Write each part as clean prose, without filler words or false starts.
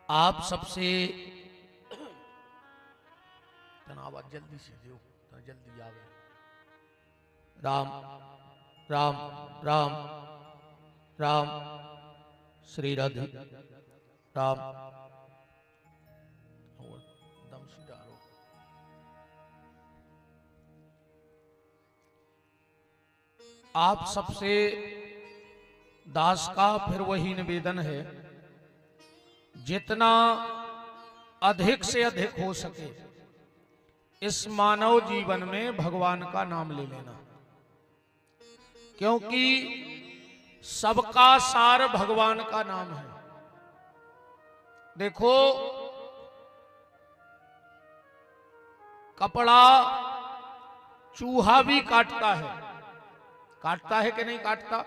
आप सबसे तनाव जल्दी से दो, जल्दी आ गए। राम राम राम राम श्री राधे राम। दम से डालो। आप सबसे दास का फिर वही निवेदन है, जितना अधिक से अधिक हो सके इस मानव जीवन में भगवान का नाम ले लेना, क्योंकि सबका सार भगवान का नाम है। देखो, कपड़ा चूहा भी काटता है कि नहीं काटता,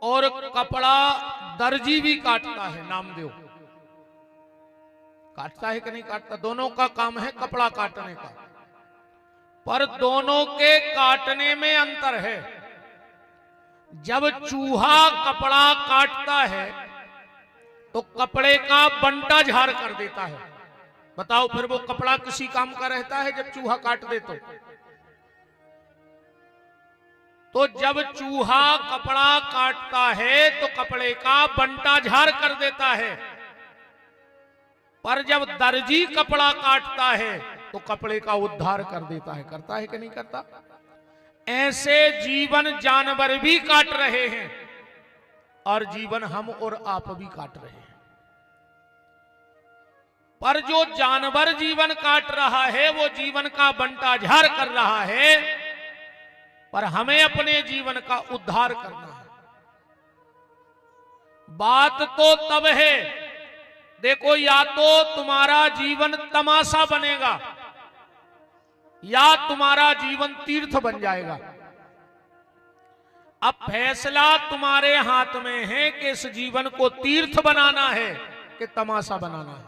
और कपड़ा दर्जी भी काटता है, नामदेव काटता है कि नहीं काटता। दोनों का काम है कपड़ा काटने का, पर दोनों के काटने में अंतर है। जब चूहा कपड़ा काटता है तो कपड़े का बंटा झाड़ कर देता है। बताओ फिर वो कपड़ा किसी काम का रहता है जब चूहा काट दे तो जब चूहा कपड़ा काटता है तो कपड़े का बंटा झाड़ कर देता है, पर जब दर्जी कपड़ा काटता है तो कपड़े का उद्धार कर देता है। करता है कि नहीं करता। ऐसे जीवन जानवर भी काट रहे हैं और जीवन हम और आप भी काट रहे हैं। पर जो जानवर जीवन काट रहा है वो जीवन का बंटा झाड़ कर रहा है, पर हमें अपने जीवन का उद्धार करना है। बात तो तब है, देखो, या तो तुम्हारा जीवन तमाशा बनेगा या तुम्हारा जीवन तीर्थ बन जाएगा। अब फैसला तुम्हारे हाथ में है कि इस जीवन को तीर्थ बनाना है कि तमाशा बनाना है।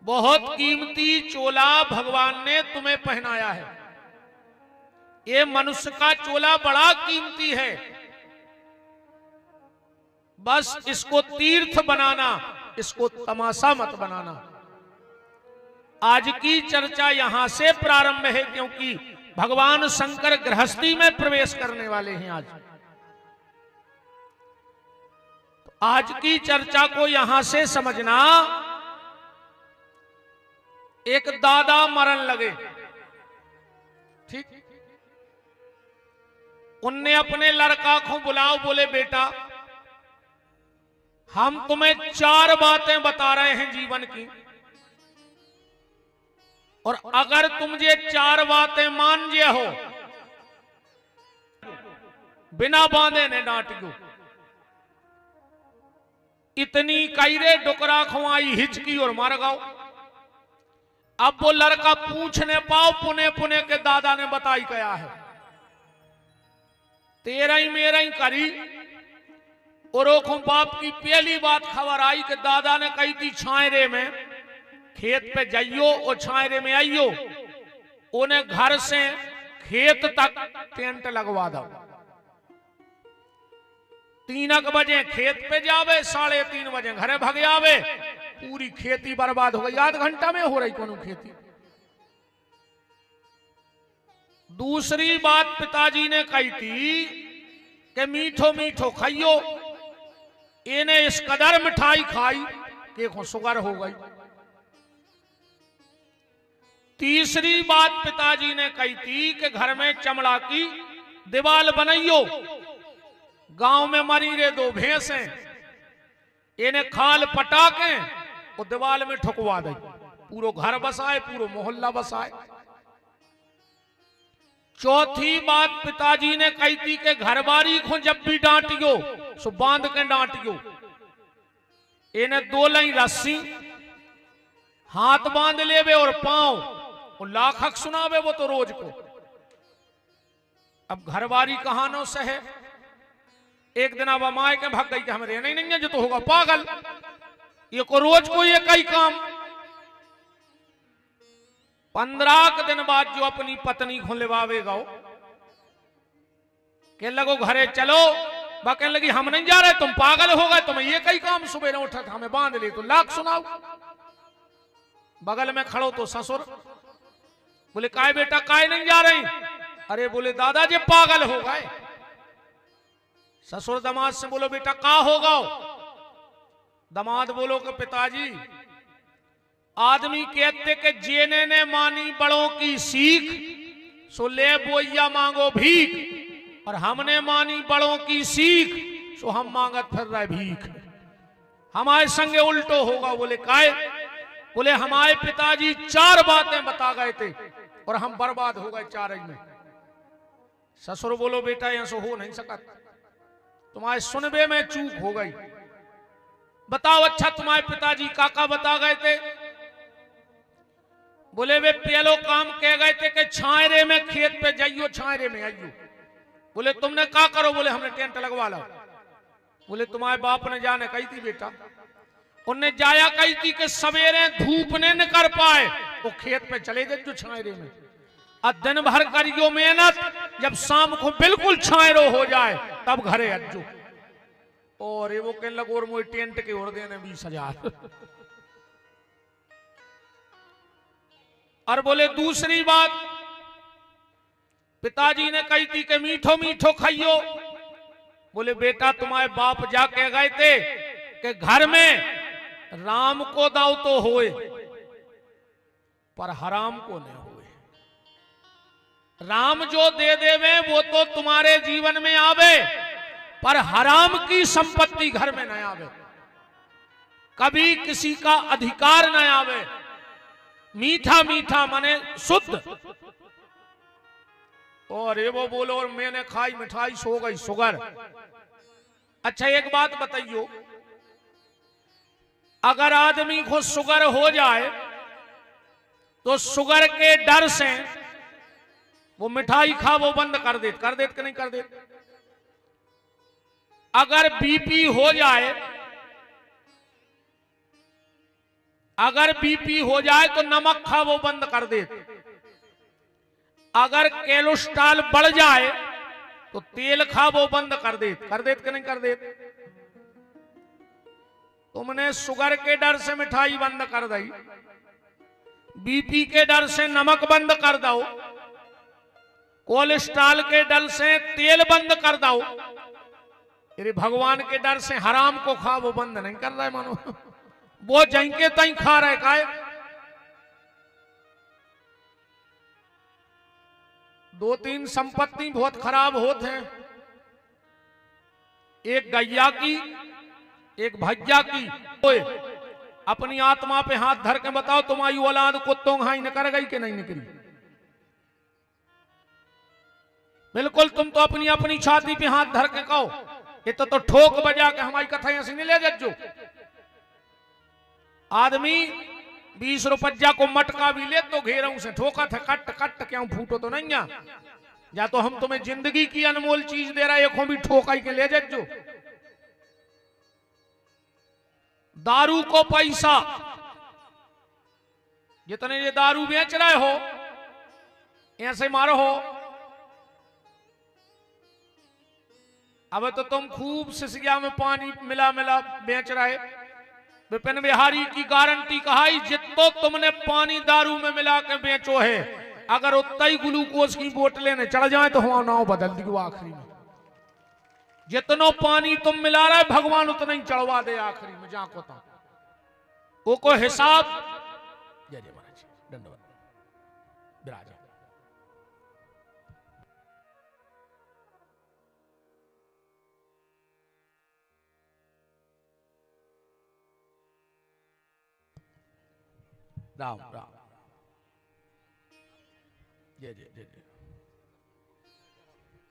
बहुत कीमती चोला भगवान ने तुम्हें पहनाया है। ये मनुष्य का चोला बड़ा कीमती है, बस इसको तीर्थ बनाना, इसको तमाशा मत बनाना। आज की चर्चा यहां से प्रारंभ है, क्योंकि भगवान शंकर गृहस्थी में प्रवेश करने वाले हैं आज। तो आज की चर्चा को यहां से समझना। एक दादा मरण लगे, ठीक। उनने अपने लड़का को बुलाओ, बोले बेटा हम तुम्हें 4 बातें बता रहे हैं जीवन की, और अगर तुम ये 4 बातें मान जे हो, बिना बांधे ने डांटियो। इतनी कईरे डुकरा खुआई हिचकी और मार गाओ। अब वो लड़का पूछने पाओ पुने पुने के दादा ने बताई गया है, तेरा ही मेरा ही करी। और बाप की पहली बात खबर आई कि दादा ने कही थी छायरे में खेत पे जाइयो और छायरे में आइयो, उन्हें घर से खेत तक टेंट लगवा दो। 3 बजे खेत पे जावे, 3:30 बजे घरे भग जावे, पूरी खेती बर्बाद हो गई। आध घंटा में हो रही कोनो खेती। दूसरी बात पिताजी ने कही थी कि मीठो मीठो खाइयो। इन्हें इस कदर मिठाई खाई कि शुगर हो गई। तीसरी बात पिताजी ने कही थी कि घर में चमड़ा की दीवार बनाइयो। गांव में मरी रे 2 भैंसें, इन्हें खाल पटा के और दीवार में ठुकवा दे, पूरो घर बसाए, पूरो मोहल्ला बसाए। चौथी बात पिताजी ने कही थी कि घरवारी को जब भी डांटियो सो बांध के डांटियो। इन्हें 2 लाई रस्सी हाथ बांध लेवे और पांव, और लाखक सुनावे वो तो रोज को। अब घरवारी कहानों से है। एक दिन अब माए के भाग गई कि हमें रहना ही नहीं है, जो तो होगा पागल, ये को रोज को ये कई काम। 15 दिन बाद जो अपनी पत्नी को लिवावेगा के लगो घरे चलो, बा कहने लगी हम नहीं जा रहे, तुम पागल हो गए, तुम्हें ये कई काम सुबह उठा था हमें बांध ले, तो लाख सुनाओ। बगल में खड़ो तो ससुर बोले काय बेटा काय नहीं जा रही? अरे बोले दादाजी पागल हो गए। ससुर दामाद से बोलो बेटा का होगा? दामाद बोलो कि पिताजी आदमी कहते कि जेने ने मानी बड़ों की सीख सो ले बोइया मांगो भीख, और हमने मानी बड़ों की सीख सो हम मांगत फिर रहे भीख। हमारे संगे उल्टो होगा। बोले काय? बोले हमारे पिताजी 4 बातें बता गए थे और हम बर्बाद हो गए 4 में। ससुर बोलो बेटा ऐसा हो नहीं सका, तुम्हारे सुनबे में चूक हो गई। बताओ अच्छा तुम्हारे पिताजी काका बता गए थे? बोले वे पहलो काम कह गए थे कि छायरे में खेत पे जाइयो, छायरे में आइयो। बोले तुमने क्या करो? बोले हमने टेंट लगवा लो। बोले तुम्हारे बाप ने जाने कही थी बेटा, उनने जाया कही थी कि सवेरे धूप ने न कर पाए वो खेत पे चले गए जो छायरे में, और दिन भर करियो मेहनत, जब शाम को बिल्कुल छायरो हो जाए तब घरे अज्जो। और वो कहने लगो और मुझे टेंट के ओर देने 20,000। और बोले दूसरी बात पिताजी ने कही थी कि मीठो मीठो खाइयो। बोले बेटा तुम्हारे बाप जाके गए थे कि घर में राम को दाव तो होए पर हराम को नहीं होए। राम जो दे देवे वो तो तुम्हारे जीवन में आवे, पर हराम की संपत्ति घर में न आवे, कभी किसी का अधिकार न आवे। मीठा मीठा माने शुद्ध। और ये वो बोलो और मैंने खाई मिठाई सो गई शुगर। अच्छा एक बात बताइयो, अगर आदमी को शुगर हो जाए तो शुगर के डर से वो मिठाई खा वो बंद कर देत कि नहीं कर देत? अगर बीपी हो जाए, अगर बीपी हो जाए तो नमक खा वो बंद कर देत। अगर कोलेस्ट्रॉल बढ़ जाए तो तेल खा वो बंद कर देत कि नहीं कर देत? तुमने शुगर के डर से मिठाई बंद कर दी, बीपी के डर से नमक बंद कर दो, कोलेस्ट्रॉल के डर से तेल बंद कर दो, अरे भगवान के डर से हराम को खा वो बंद नहीं कर रहा है। मानो वो जैके तई खा रहे का। 2-3 संपत्ति बहुत खराब होते हैं, एक गैया की एक भैया की। अपनी आत्मा पे हाथ धर के बताओ तुम्हारी औलाद कुत्तों हाई निकल गई कि नहीं निकली? बिल्कुल तुम तो अपनी अपनी छाती पे हाथ धर के कहो, ये तो ठोक बजा के हमारी कथा ऐसी नहीं ले जज्जो। आदमी 20 रुपया को मटका भी ले तो घेरों से ठोका था, कट कट क्यों फूटो तो नहीं या तो हम तुम्हें जिंदगी की अनमोल चीज दे रहा है, एक भी ठोका के ले जज्जो। दारू को पैसा, जितने ये दारू बेच रहे हो ऐसे मारो हो। अब तो तुम खूब सिसिया में पानी मिला मिला बेच रहे। विपिन बिहारी की गारंटी कहाई, जितो तुमने पानी दारू में मिला के बेचो है, अगर उतना ही ग्लूकोज की बोतलें ने चढ़ जाए तो हमारा नाव बदल दी आखिरी में। जितनो पानी तुम मिला रहे भगवान उतना ही चढ़वा दे आखिरी में जाको था वो को हिसाब। जय जय महाराज, दंडवत विराज। राम राम। जय जय जय जय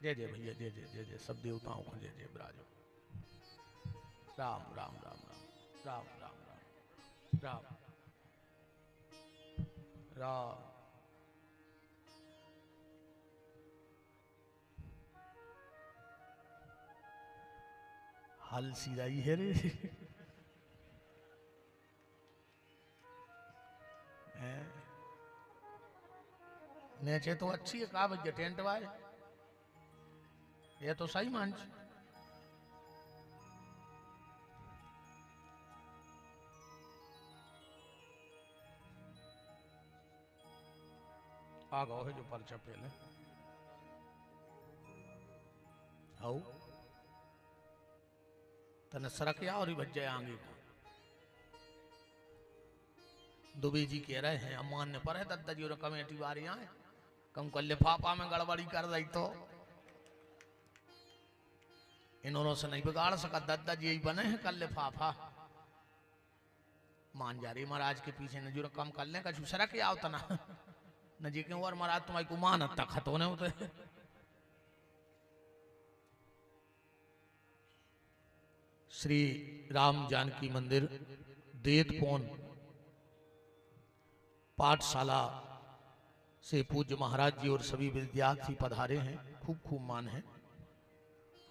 जय जय भैया, जय जय जय जय सब देवताओं को जय जय विराज। राम राम राम राम राम राम राम राम राम। हल सीराई है रे। नेचे तो अच्छी है का भैया टेंट वाले, ये तो सही मान। आ गो है जो पर्चा पहले आओ तने सरक या और ही बच जाए आगे को। दुबे जी कह रहे हैं अमान ने पर है दद्दा जी और कमेटी वारी आए कम कर लिफाफा में गड़बड़ी कर दी तो इन्होंने से नहीं बिगाड़ सका। दद्दा जी यही बने हैं कल लिफाफा मान जा रही महाराज के पीछे न जो कम कर ले कछु सरक या आवता ना न जी क्यों और महाराज तुम्हारी को मान तक खत होने होते। श्री राम जानकी मंदिर देतपोन पाठशाला से पूज्य महाराज जी और सभी विद्यार्थी पधारे हैं। खूब खूब मान है।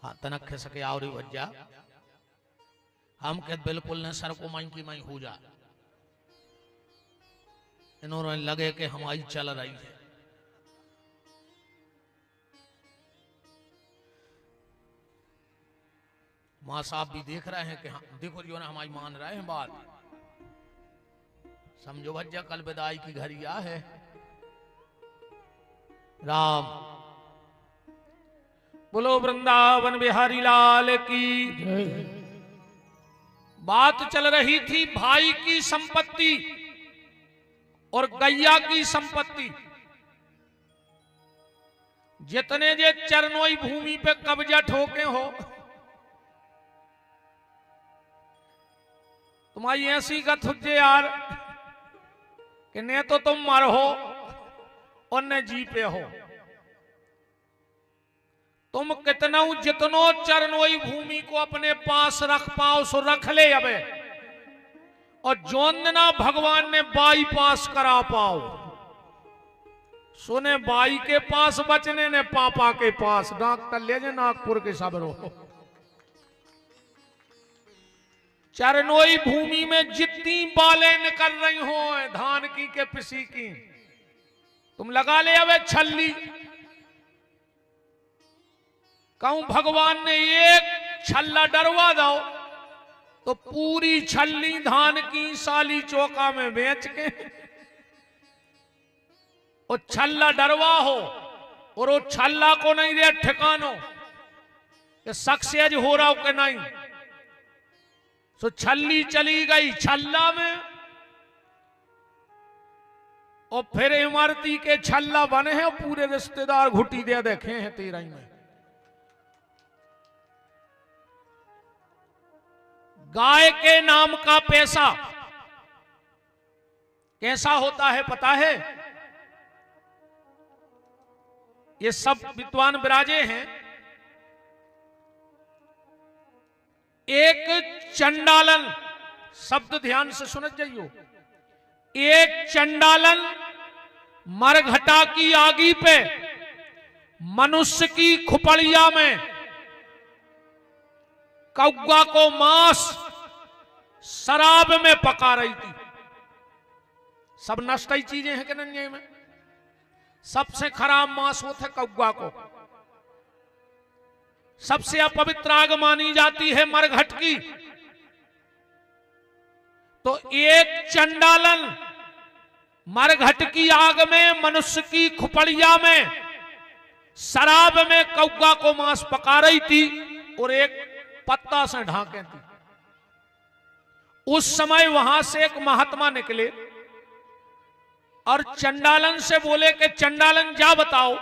हाँ तनक खे सके और वज्जा हम के बिल्कुल न सर को माई की माई हो जा। इन्होंने लगे कि हमारी चल रही है। मां साहब भी देख रहे हैं कि हाँ देखो जो ना हमारी मान रहे हैं बात। समझो भज्जा कल विदाई की घड़ी आ है। राम बोलो वृंदावन बिहारी लाल की। बात चल रही थी भाई की संपत्ति और गैया की संपत्ति। जितने जे चरनोई भूमि पे कब्जा ठोके हो तुम्हारी ऐसी गत हुज्जे यार कि ने तो तुम मर हो और न जी पे हो। तुम कितना जितनो चरनोई भूमि को अपने पास रख पाओ सो रख ले अबे और जोंदना भगवान ने बाई पास करा पाओ सुने बाई के पास बचने ने पापा के पास डॉक्टर ले जे नागपुर के सब रो। चरनोई भूमि में जितनी बालें निकल रही हो धान की के पिसी की तुम लगा ले अबे छल्ली। कहूं भगवान ने एक छल्ला डरवा दो तो पूरी छल्ली धान की साली चौका में बेच के और छल्ला डरवा हो और वो छल्ला को नहीं दे ठिकानो कि सक्सेज हो रहा हो कि नहीं। सो छल्ली चली गई छल्ला में और फिर इमारती के छल्ला बने हैं पूरे रिश्तेदार घुटी दे देखे हैं तेरही में। गाय के नाम का पैसा कैसा होता है पता है? ये सब विद्वान विराजे हैं। एक चंडालन शब्द ध्यान से सुन जाइयो। एक चंडालन मरघटा की आगी पे मनुष्य की खुपड़िया में कौवा को मांस शराब में पका रही थी। सब नष्ट ही चीजें हैं कि नहीं में। सबसे खराब मांस होता है कौवा को। सबसे अपवित्र आग मानी जाती है मरघट की। तो एक चंडालन मरघट की आग में मनुष्य की खुपड़िया में शराब में कौवा को मांस पका रही थी और एक पत्ता से ढांके थी। उस समय वहां से एक महात्मा निकले और चंडालन से बोले कि चंडालन जा बताओ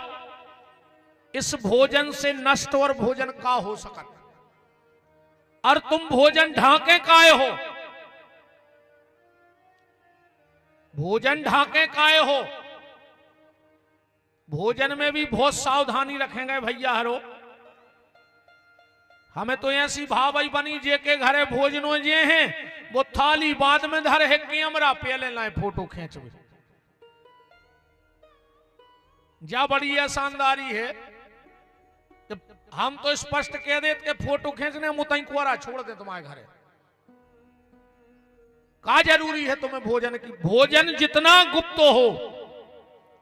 इस भोजन से नष्ट और भोजन का हो सकता और तुम भोजन ढांके काहे हो? भोजन ढांके काहे हो? भोजन में भी बहुत सावधानी रखेंगे भैया हरो। हमें तो ऐसी भावई बनी जे के घरे भोजनो जे हैं वो थाली बाद में धर है कैमरा पहले लाए फोटो खींच जा बड़ी शानदारी है। हम तो स्पष्ट कह देते कि फोटो खींचने मुतई कुआरा छोड़ दे तुम्हारे घरे। का जरूरी है तुम्हें भोजन की? भोजन जितना गुप्त हो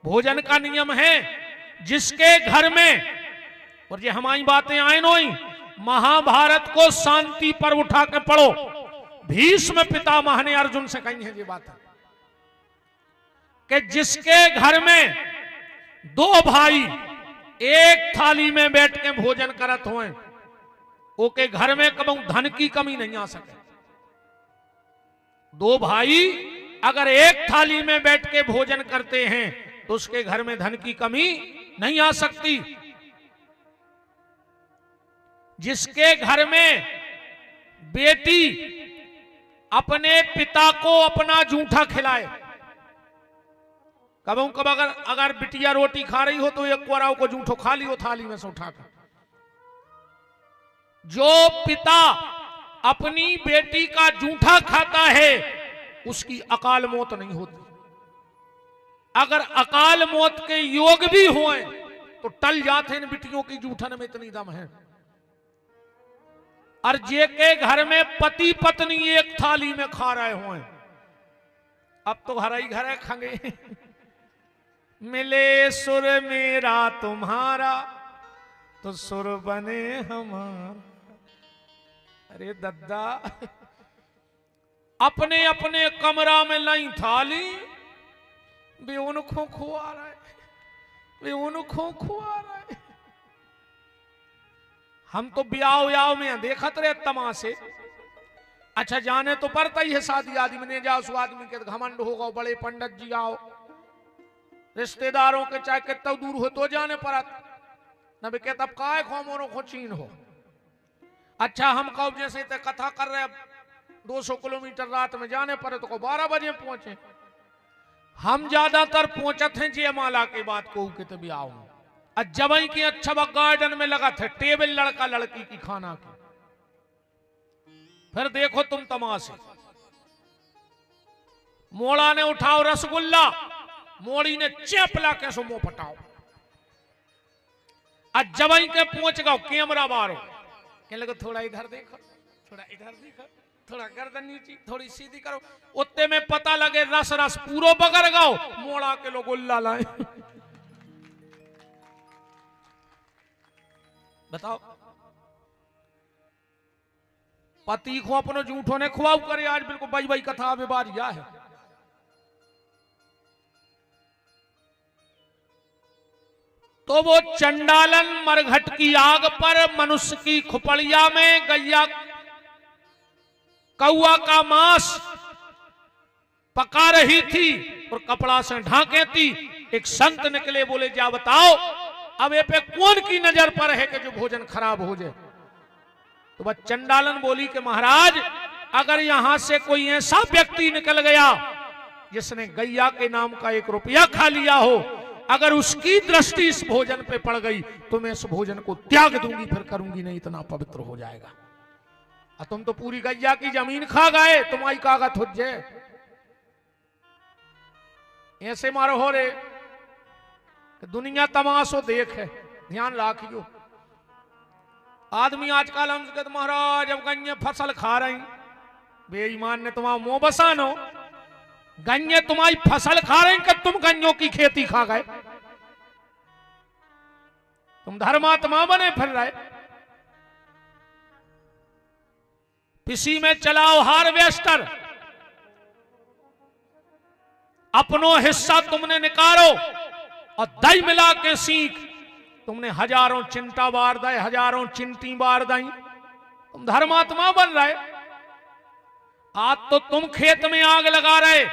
भोजन का नियम है जिसके घर में। और ये हमारी बातें आए नोई महाभारत को शांति पर उठा के पढ़ो। भीष्म पितामह ने अर्जुन से कही है ये बात है कि जिसके घर में दो भाई एक थाली में बैठ के भोजन करत हों, ओके घर में कबू धन की कमी नहीं आ सके। दो भाई अगर एक थाली में बैठ के भोजन करते हैं तो उसके घर में धन की कमी नहीं आ सकती। जिसके घर में बेटी अपने पिता को अपना जूठा खिलाए, कब कब अगर बिटिया रोटी खा रही हो तो एक कोराव को जूठो खा लियो थाली में से उठाकर। जो पिता अपनी बेटी का जूठा खाता है उसकी अकाल मौत नहीं होती। अगर अकाल मौत के योग भी हुए तो टल जाते इन बिटियों की जूठन में इतनी दम है। और जे के घर में पति पत्नी एक थाली में खा रहे हुए, अब तो घर ही घर खंगे मिले सुर मेरा तुम्हारा तो सुर बने हमारा। अरे दद्दा, अपने अपने कमरा में लाई थाली, वे उनको खुआ रहा है, वे उनको खुआ रहा है। हम तो ब्याह व्याह में देखत रहे तमाशे। अच्छा जाने तो पड़ता ही है, शादी आदमी ने जाओ सो आदमी के घमंड होगा, बड़े पंडित जी आओ, रिश्तेदारों के चाहे कितना दूर हो तो जाने पड़ा न भी कहता काय खो मोरो खो चीन हो। अच्छा हम कब जैसे ते कथा कर रहे 200 किलोमीटर रात में जाने पड़े तो को 12 बजे पहुंचे। हम ज्यादातर पहुंचत हैं जयमाला के बाद को कित भी आओ। जब की अच्छा गार्डन में लगा थे टेबल लड़का लड़की की खाना की। फिर देखो तुम तमाशे, मोड़ा ने उठाओ रसगुल्ला, मोड़ी ने चेपला के सो मुंह फटाओ। आज जवाई के पहुंच गओ कैमरा मारो, कहने लगे थोड़ा इधर देखो, थोड़ा इधर देखो, थोड़ा गर्दन नीची, थोड़ी सीधी करो। उत्ते में पता लगे रस रस पूरो बगर गओ, मोड़ा के लोग उल्ला लाए। बताओ पति को अपनो झूठों ने खुआव करे। आज बिल्कुल बई बई कथा बेबारिया है। तो वो चंडालन मरघट की आग पर मनुष्य की खुपड़िया में गैया कौआ का मांस पका रही थी और कपड़ा से ढांके थी। एक संत निकले, बोले जा बताओ अब ये पे कौन की नजर पर है कि जो भोजन खराब हो जाए। तो वह चंडालन बोली कि महाराज अगर यहां से कोई ऐसा व्यक्ति निकल गया जिसने गैया के नाम का 1 रुपया खा लिया हो, अगर उसकी दृष्टि इस भोजन पे पड़ गई तो मैं इस भोजन को त्याग दूंगी, फिर करूंगी नहीं, इतना पवित्र हो जाएगा। और तुम तो पूरी गैया की जमीन खा गए, तुम्हारी कागत हो जाए। ऐसे मारो हो रे, दुनिया तमाशो देख है, ध्यान रखियो। आदमी आजकल हम कहते महाराज अब गन्ने फसल खा रही, बेईमान ने तुम्हारा मुंह बसानो, गन्ने तुम्हारी फसल खा रहे कि तुम गन्नों की खेती खा गए। तुम धर्मात्मा बने फिर रहे। किसी में चलाओ हार्वेस्टर, अपनो हिस्सा तुमने निकालो और दही मिला के सीख। तुमने हजारों चिंटा बार दे, हजारों चिंटी बार दई, तुम धर्मात्मा बन रहे। आज तो तुम खेत में आग लगा रहे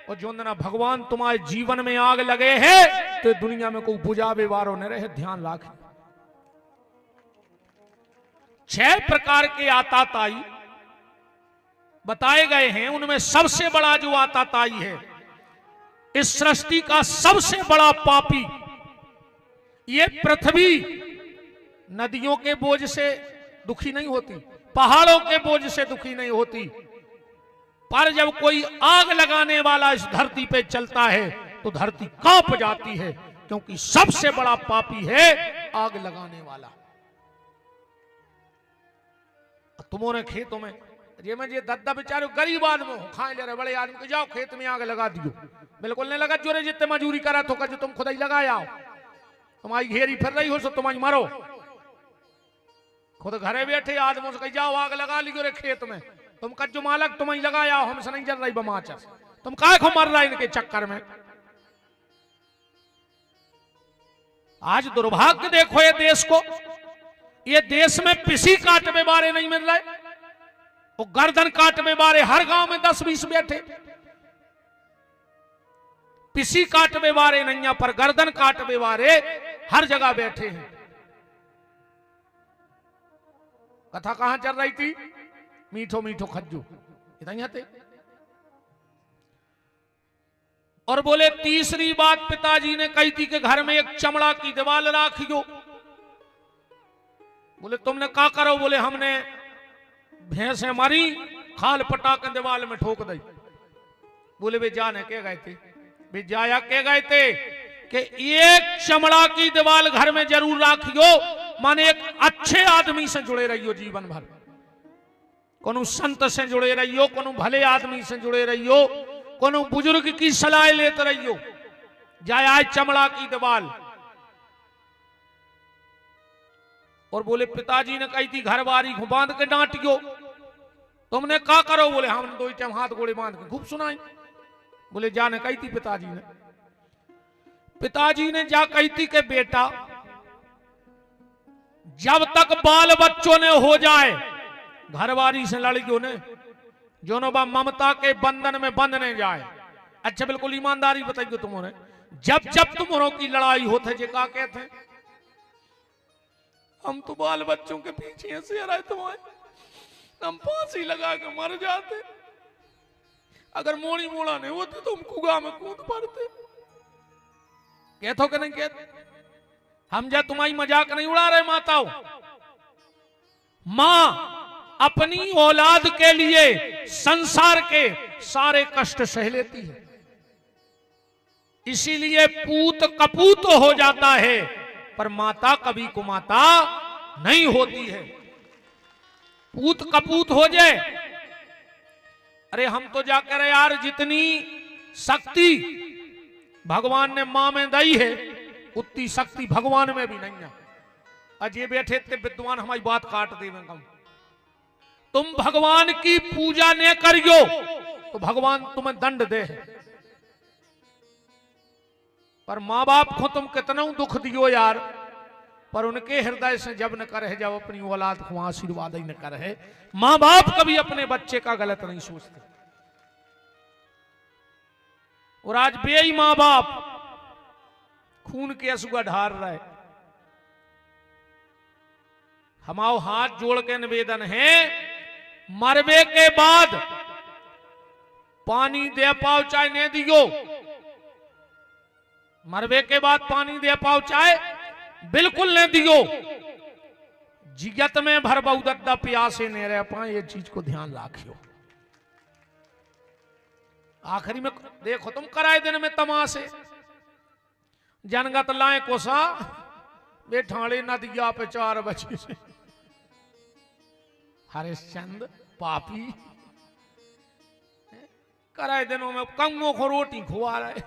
और जो ना भगवान तुम्हारे जीवन में आग लगे है तो दुनिया में कोई बुझावे वारो न रहे। ध्यान रख, 6 प्रकार के आताताई बताए गए हैं। उनमें सबसे बड़ा जो आताताई है, इस सृष्टि का सबसे बड़ा पापी, ये पृथ्वी नदियों के बोझ से दुखी नहीं होती, पहाड़ों के बोझ से दुखी नहीं होती, पर जब कोई आग लगाने वाला इस धरती पे चलता है तो धरती कांप जाती है, क्योंकि सबसे बड़ा पापी है आग लगाने वाला। तुम्हारे खेतों में ये मैं ये दद्दा बेचारे गरीब आदमी हो, खाए ले रहे बड़े आदमी को, जाओ खेत में आग लगा दियो। बिल्कुल नहीं लगा, जो जितने मजूरी करा तो कर, तुम खुद ही लगाया हो। तुम्हारी घेरी फिर रही हो सो तुम्हारी मरो। खुद घरे बैठे आदमी से जाओ आग लगा लियो रे खेत में, तुम कज्जो मालक तुम ही लगाया हो, हमसे नहीं जल रही बमाचर, तुम काय को मर रहा इनके चक्कर में। आज दुर्भाग्य देखो ये देश को, ये देश में पिसी काटवे बारे नहीं मिल रहे, वो गर्दन काटवे बारे हर गांव में 10-20 बैठे। पिसी काटवे बारे नहीं है, पर गर्दन काटवे बारे हर जगह बैठे हैं। कथा कहां चल रही थी? मीठो मीठो खज्जू इतना थे। और बोले तीसरी बात पिताजी ने कही थी कि घर में एक चमड़ा की दीवार राखियो। बोले तुमने क्या करो? बोले हमने भैंसे मारी, खाल पटा के दीवार में ठोक दी। बोले वे जाने के गए थे? वे जाया के गए थे कि एक चमड़ा की दीवार घर में जरूर राखियो, माने एक अच्छे आदमी से जुड़े रहियो जीवन भर, कोनो संत से जुड़े रहियो, कोनो भले आदमी से जुड़े रहियो, कोनो बुजुर्ग की सलाह लेते रहियो। जाया चमड़ा की दीवार। और बोले पिताजी ने कही थी घर बारी को बांध के डांटियो। तुमने क्या करो? बोले हमने 2 टाइम हाथ गोड़े बांध के खूब सुनाई। बोले जाने कही थी पिताजी ने? पिताजी ने जा कही थी कि बेटा जब तक बाल बच्चों ने हो जाए घरवारी से लड़कियों ने जो बा ममता के बंधन में बंधने जाए। अच्छा बिल्कुल ईमानदारी बताइए तुम्हारे, जब जब तुम्हारों की लड़ाई होते जे का कहते हम तो बाल बच्चों के पीछे ऐसे आ रहे तुम्हारे, हम फांसी लगा के मर जाते, अगर मोड़ी मोड़ा नहीं होते तो हम कुआ में कूद पड़ते। कहते हो कि नहीं कहते? हम जा तुम्हारी मजाक नहीं उड़ा रहे माताओं। मां अपनी औलाद के लिए संसार के सारे कष्ट सह लेती है, इसीलिए पूत कपूत हो जाता है, पर माता कभी कुमाता नहीं होती है। पूत कपूत हो जाए, अरे हम तो जाकर यार जितनी शक्ति भगवान ने मां में दी है उतनी शक्ति भगवान में भी नहीं है। अजय बैठे थे विद्वान हमारी बात काट दे में कम, तुम भगवान की पूजा न करियो तो भगवान तुम्हें दंड दे। पर मां बाप को तुम कितना दुख दियो यार, पर उनके हृदय से जब न करे, जब अपनी औलाद को आशीर्वाद ही न करे। मां बाप कभी अपने बच्चे का गलत नहीं सोचते। और आज बेई मां बाप खून के आंसू ढार रहे। हमारे हाथ जोड़ के निवेदन है, मरवे के बाद पानी दे पाओ चाहे नहीं दियो, मरवे के बाद पानी दे पाओ चाहे बिल्कुल नहीं दियो, जिगत में भर बहुदत्ता प्यासे नहीं रह पाए, ये चीज को ध्यान रखियो। आखिरी में देखो तुम कराए दिन में तमाशे, जनगत लाए कोसा बेठाड़े नदिया पे 4 बजे से हरिश्चंद्र पापी कराए दिनों में कंगों को रोटी खुआ रहे,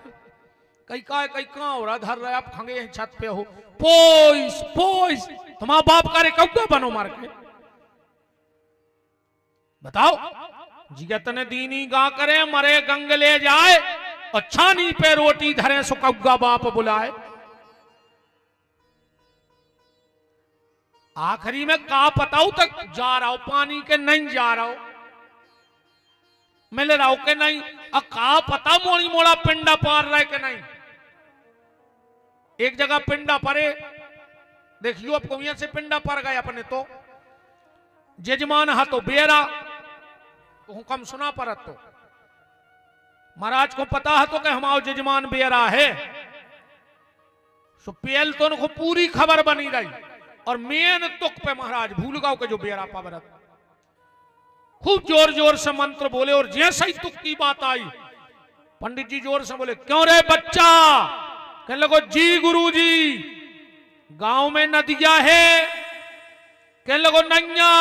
कई का हो रहा धर रहे, आप खंगे हैं छत पे हो, पोइस पोइस तुम्हारा बाप करे कौआ बनो मार के बताओ। जिगत ने दीनी गा करे, मरे गंग ले जाए और छानी पे रोटी धरे सो कौआ बाप बुलाए। आखिरी में का पताऊ तक जा रहा हो, पानी के नहीं जा रहा हो, मिल रहा हो के नहीं, और का पता मोड़ी मोड़ा पिंडा पार रहे के नहीं। एक जगह पिंडा परे देखियो, अब कुइया से पिंडा पर गए अपने तो जजमान हा तो बेरा तो हुक्म सुना परत, तो महाराज को पता है तो कि हमारा जजमान बेरा है, सो पेल तो उनको पूरी खबर बनी रही। और मेन तुक पे महाराज भूल गांव के जो बेरा पावरत खूब जोर जोर से मंत्र बोले, और जैसे ही तुक की बात आई पंडित जी जोर से बोले, क्यों रे बच्चा? कहने लगो जी गुरुजी गांव में नदिया है। कहने लगो नैया।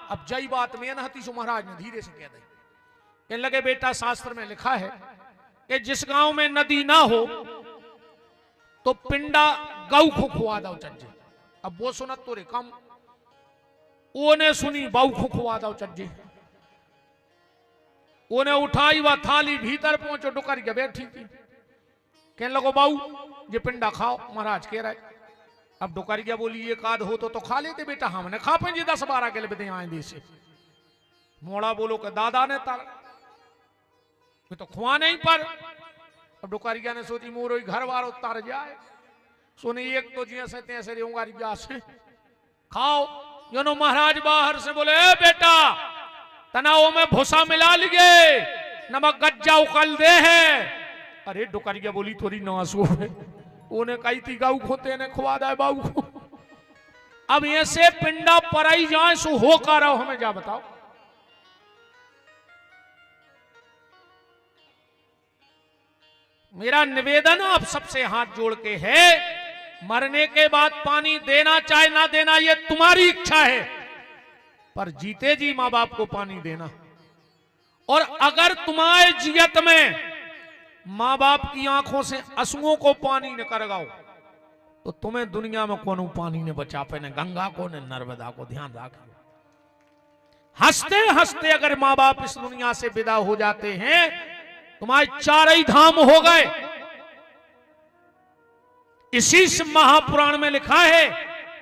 अब जई बात में नहती सो महाराज ने धीरे से कह दी। कहने लगे बेटा शास्त्र में लिखा है कि जिस गांव में नदी ना हो तो पिंडा गौ को खुआ दो चज्जे। अब वो सुनत तो रे कम, ओने सुनी बाऊ को खुआ दो चज्जे, ओने उठाई वह थाली भीतर पहुंचो डुकर के बैठी थी। कहने लगो बाऊ ये पिंडा खाओ। महाराज कह रहे अब डुकरिया बोली एक आध हो तो खा लेते बेटा, हमने खा पे जी 10-12 किलो बदे आए से। मोड़ा बोलो कि दादा ने तार तो खुआ नहीं पर। अब डुकरिया ने सोची मोरो घर वारो तार जाए, सोने एक तो जैसे तैसे रहूंगारी से खाओ। यो नो महाराज बाहर से बोले ए बेटा तनाव में भूसा मिला लिए, नमक गज्जा उकल दे है। अरे डुकरिया बोली थोड़ी नासो है, उन्हें कही थी गाऊ खोते ने खुआ दे बाबू को। अब ऐसे पिंडा पराई जाए सो हो का रहो, हमें जा बताओ। मेरा निवेदन आप सबसे हाथ जोड़ के है, मरने के बाद पानी देना चाहे ना देना ये तुम्हारी इच्छा है, पर जीते जी मां बाप को पानी देना। और अगर तुम्हारे जियत में मां बाप की आंखों से आंसुओं को पानी न करगाओ तो तुम्हें दुनिया में कौन पानी ने बचा पे, न गंगा को न नर्मदा को। ध्यान रखो, हंसते हंसते अगर मां बाप इस दुनिया से विदा हो जाते हैं, तुम्हारे 4 ही धाम हो गए। इसी महापुराण में लिखा है